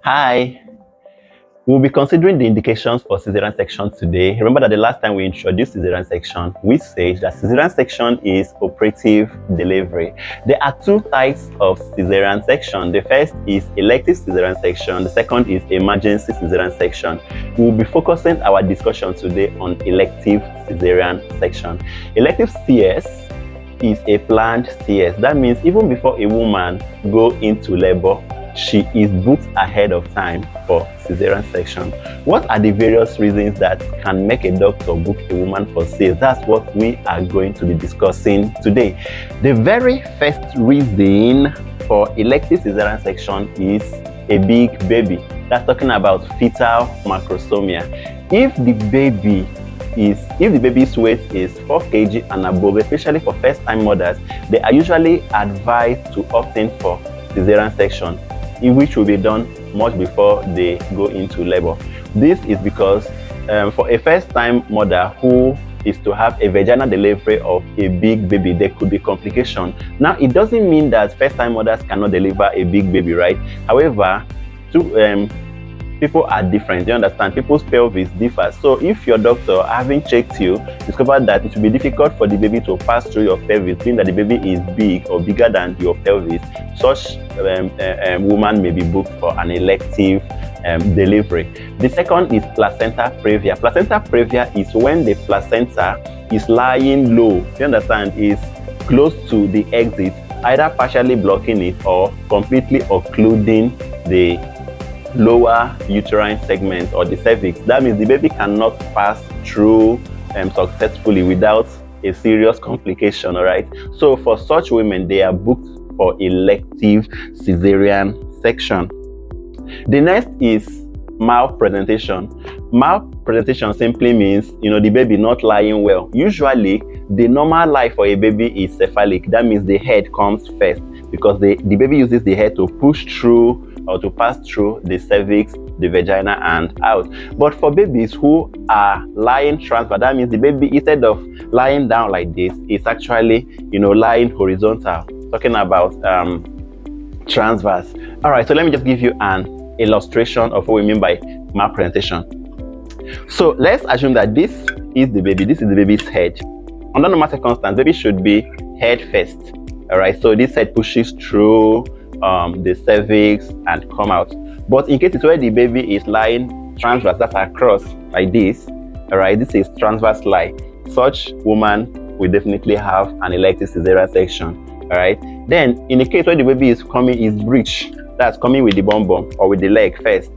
Hi, we'll be considering the indications for Caesarean section today. Remember that the last time we introduced Caesarean section, we said that Caesarean section is operative delivery. There are two types of Caesarean section. The first is elective Caesarean section. The second is emergency Caesarean section. We'll be focusing our discussion today on elective Caesarean section. Elective CS is a planned CS. That means even before a woman go into labor, she is booked ahead of time for Caesarean section. What are the various reasons that can make a doctor book a woman for CS? That's what we are going to be discussing today. The very first reason for elective Caesarean section is a big baby. That's talking about fetal macrosomia. If the baby's weight is 4 kg and above, especially for first-time mothers, they are usually advised to opt in for Caesarean section, which will be done much before they go into labor. This is because for a first-time mother who is to have a vaginal delivery of a big baby, there could be complication. Now, it doesn't mean that first-time mothers cannot deliver a big baby, right? However, people are different. You understand? People's pelvis differ. So if your doctor, having checked you, discovered that it will be difficult for the baby to pass through your pelvis, meaning that the baby is big or bigger than your pelvis, such woman may be booked for an elective delivery. The second is placenta praevia. Placenta praevia is when the placenta is lying low. You understand? Is close to the exit, either partially blocking it or completely occluding the lower uterine segment or the cervix. That means the baby cannot pass through successfully without a serious complication. All right, so for such women, they are booked for elective Caesarean section. The next is malpresentation. Malpresentation simply means the baby not lying well. Usually the normal lie for a baby is cephalic. That means the head comes first, because the baby uses the head to push through or to pass through the cervix, the vagina, and out. But for babies who are lying transverse, that means the baby, instead of lying down like this, is actually lying horizontal, talking about transverse. All right, so let me just give you an illustration of what we mean by malpresentation. So let's assume that this is the baby. This is the baby's head. Under normal circumstances, baby should be head first. All right, so this head pushes through the cervix and come out. But in cases where the baby is lying transverse, that's across like this, all right, this is transverse lie, such woman will definitely have an elective Caesarean section. All right, then in the case where the baby is breech, that's coming with the bum bum or with the leg first,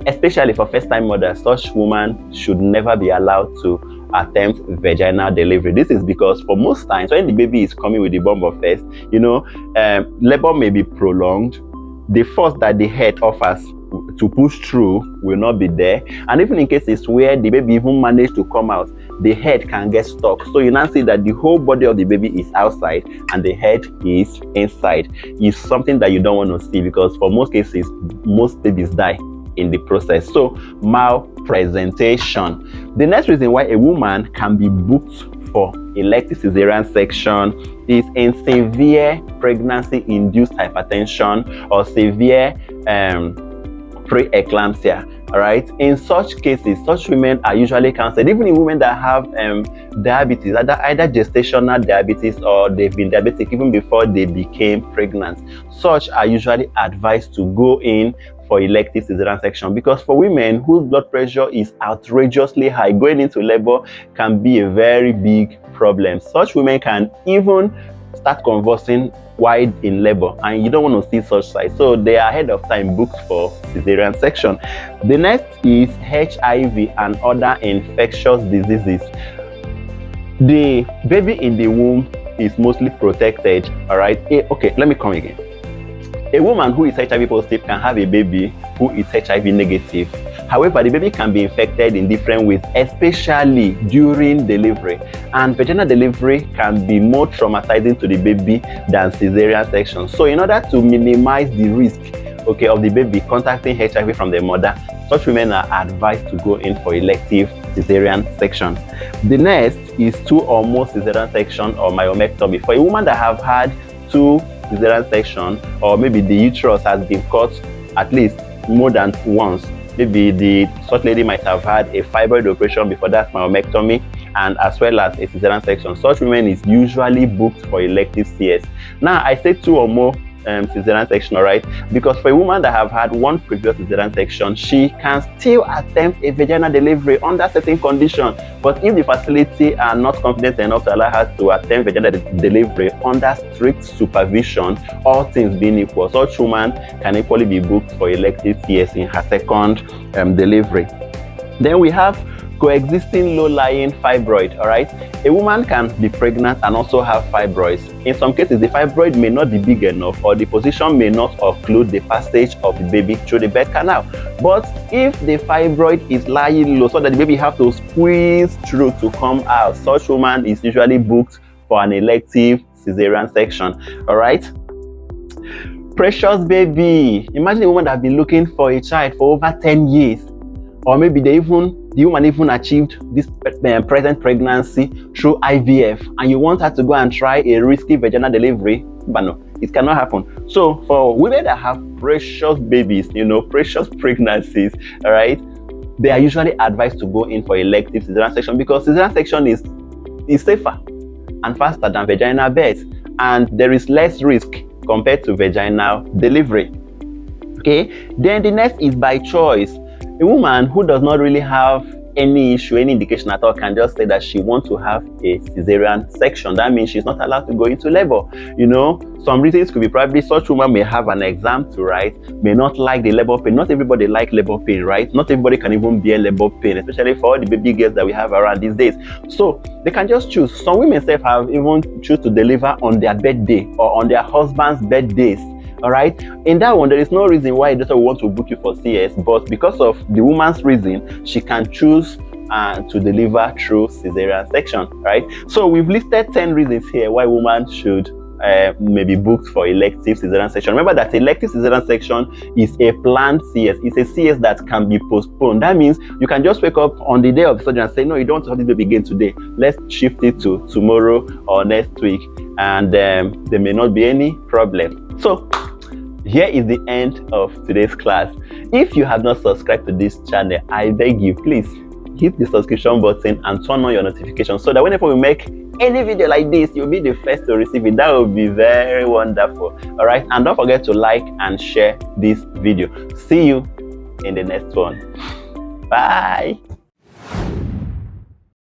especially for first-time mothers, such woman should never be allowed to attempt vaginal delivery. This is because for most times when the baby is coming with the bum bum first, labor may be prolonged. The force that the head offers to push through will not be there, and even in cases where the baby even managed to come out, the head can get stuck. So you now see that the whole body of the baby is outside and the head is inside. It's something that you don't want to see, because for most cases, most babies die in the process. So malpresentation. The next reason why a woman can be booked for elective Caesarean section is in severe pregnancy-induced hypertension or severe pre-eclampsia. All right, in such cases, such women are usually counseled. Even in women that have diabetes, either gestational diabetes or they've been diabetic even before they became pregnant, such are usually advised to go in for elective Caesarean section, because for women whose blood pressure is outrageously high, going into labor can be a very big problem. Such women can even start convulsing while in labor, and you don't want to see such signs, so they are ahead of time booked for Caesarean section. The next is HIV and other infectious diseases. The baby in the womb is mostly protected. All right, okay, let me come again. A woman who is HIV positive can have a baby who is HIV negative. However, the baby can be infected in different ways, especially during delivery. And vaginal delivery can be more traumatizing to the baby than Caesarean section. So in order to minimize the risk, of the baby contacting HIV from the mother, such women are advised to go in for elective Caesarean section. The next is 2 or more Caesarean section or myomectomy. For a woman that have had 2 Caesarean section, or maybe the uterus has been cut at least more than once. Maybe the such lady might have had a fibroid operation before, that's myomectomy, and as well as a cesarean section. Such women is usually booked for elective CS. Now, I say 2 or more cesarean section, right? Because for a woman that have had one previous cesarean section, she can still attempt a vaginal delivery under certain conditions. But if the facility are not confident enough to allow her to attempt vaginal delivery under strict supervision, all things being equal, such woman can equally be booked for elective CS in her second delivery. Then we have coexisting low-lying fibroid. All right, a woman can be pregnant and also have fibroids. In some cases, the fibroid may not be big enough, or the position may not occlude the passage of the baby through the birth canal. But if the fibroid is lying low so that the baby have to squeeze through to come out, such woman is usually booked for an elective cesarean section. All right, precious baby. Imagine a woman that has been looking for a child for over 10 years. Or maybe the woman even achieved this present pregnancy through IVF, and you want her to go and try a risky vaginal delivery, but no, it cannot happen. So for women that have precious babies, precious pregnancies, all right, they are usually advised to go in for elective cesarean section, because cesarean section is safer and faster than vaginal birth, and there is less risk compared to vaginal delivery. Okay, then the next is by choice. A woman who does not really have any issue, any indication at all, can just say that she wants to have a cesarean section. That means she's not allowed to go into labor. Some reasons could be probably such woman may have an exam to write, may not like the labor pain. Not everybody like labor pain, right? Not everybody can even bear labor pain, especially for all the baby girls that we have around these days. So they can just choose. Some women have even choose to deliver on their birthday or on their husband's birthdays. All right, in that one, there is no reason why a doctor will want to book you for CS, but because of the woman's reason, she can choose to deliver through cesarean section. Right, so we've listed 10 reasons here why women should may be booked for elective cesarean section. Remember that elective cesarean section is a planned CS. It's a CS that can be postponed. That means you can just wake up on the day of the surgery and say, no, you don't want to have this baby again today. Let's shift it to tomorrow or next week, and there may not be any problem. So here is the end of today's class. If you have not subscribed to this channel, I beg you, please hit the subscription button and turn on your notifications so that whenever we make any video like this, you'll be the first to receive it. That would be very wonderful. All right, and don't forget to like and share this video. See you in the next one. Bye.